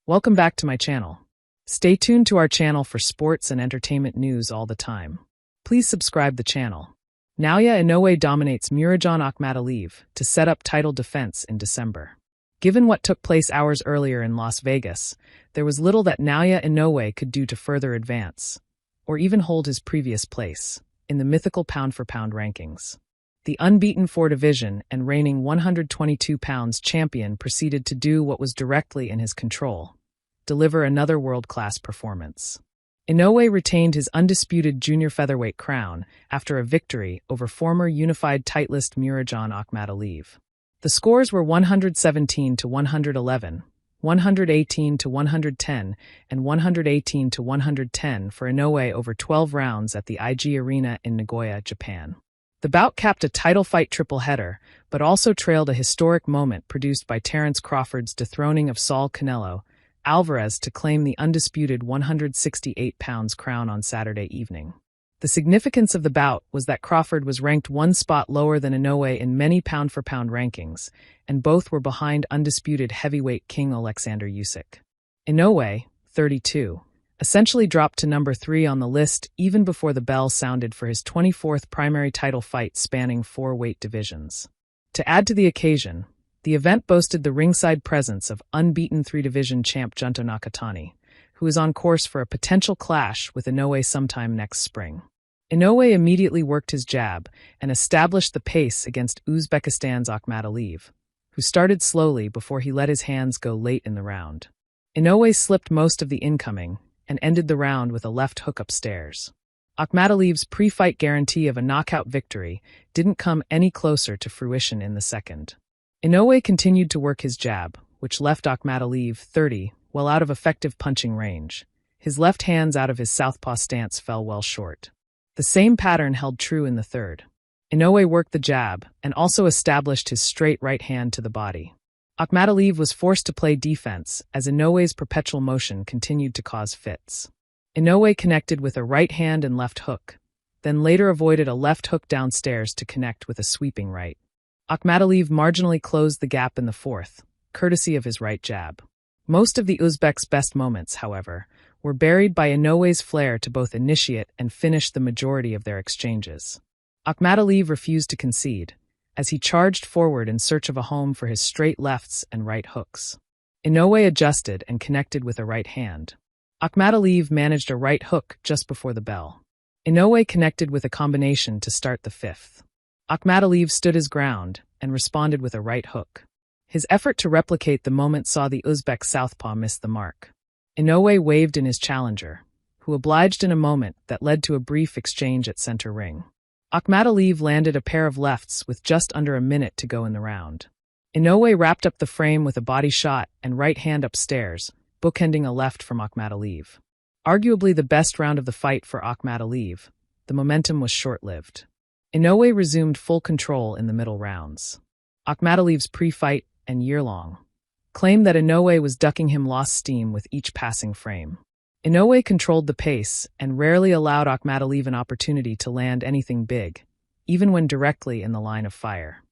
Welcome back to my channel. Stay tuned to our channel for sports and entertainment news all the time. Please subscribe the channel. Naoya Inoue dominates Murodjon Akhmadaliev to set up title defense in December. Given what took place hours earlier in Las Vegas, there was little that Naoya Inoue could do to further advance, or even hold his previous place, in the mythical pound-for-pound rankings. The unbeaten four-division and reigning 122 pounds champion proceeded to do what was directly in his control: deliver another world-class performance. Inoue retained his undisputed junior featherweight crown after a victory over former unified titleist Murodjon Akhmadaliev. The scores were 117-111, 118-110, and 118-110 for Inoue over 12 rounds at the IG Arena in Nagoya, Japan. The bout capped a title fight triple-header, but also trailed a historic moment produced by Terence Crawford's dethroning of Saul Canelo Alvarez to claim the undisputed 168 pounds crown on Saturday evening. The significance of the bout was that Crawford was ranked one spot lower than Inoue in many pound-for-pound rankings, and both were behind undisputed heavyweight king Alexander Usyk. Inoue, 32, essentially dropped to number 3 on the list even before the bell sounded for his 24th primary title fight spanning 4 weight divisions. To add to the occasion, the event boasted the ringside presence of unbeaten 3-division champ Junto Nakatani, who is on course for a potential clash with Inoue sometime next spring. Inoue immediately worked his jab and established the pace against Uzbekistan's Akhmadaliev, who started slowly before he let his hands go late in the round. Inoue slipped most of the incoming and ended the round with a left hook upstairs. Akhmadaliev's pre-fight guarantee of a knockout victory didn't come any closer to fruition in the second. Inoue continued to work his jab, which left Akhmadaliev, 30, well out of effective punching range. His left hands out of his southpaw stance fell well short. The same pattern held true in the third. Inoue worked the jab and also established his straight right hand to the body. Akhmadaliev was forced to play defense as Inoue's perpetual motion continued to cause fits. Inoue connected with a right hand and left hook, then later avoided a left hook downstairs to connect with a sweeping right. Akhmadaliev marginally closed the gap in the fourth, courtesy of his right jab. Most of the Uzbek's best moments, however, were buried by Inoue's flair to both initiate and finish the majority of their exchanges. Akhmadaliev refused to concede, as he charged forward in search of a home for his straight lefts and right hooks. Inoue adjusted and connected with a right hand. Akhmadaliev managed a right hook just before the bell. Inoue connected with a combination to start the fifth. Akhmadaliev stood his ground and responded with a right hook. His effort to replicate the moment saw the Uzbek southpaw miss the mark. Inoue waved in his challenger, who obliged in a moment that led to a brief exchange at center ring. Akhmadaliev landed a pair of lefts with just under a minute to go in the round. Inoue wrapped up the frame with a body shot and right hand upstairs, bookending a left from Akhmadaliev. Arguably the best round of the fight for Akhmadaliev, the momentum was short-lived. Inoue resumed full control in the middle rounds. Akhmadaliev's pre-fight and year-long claimed that Inoue was ducking him lost steam with each passing frame. Inoue controlled the pace and rarely allowed Akhmadaliev an opportunity to land anything big, even when directly in the line of fire.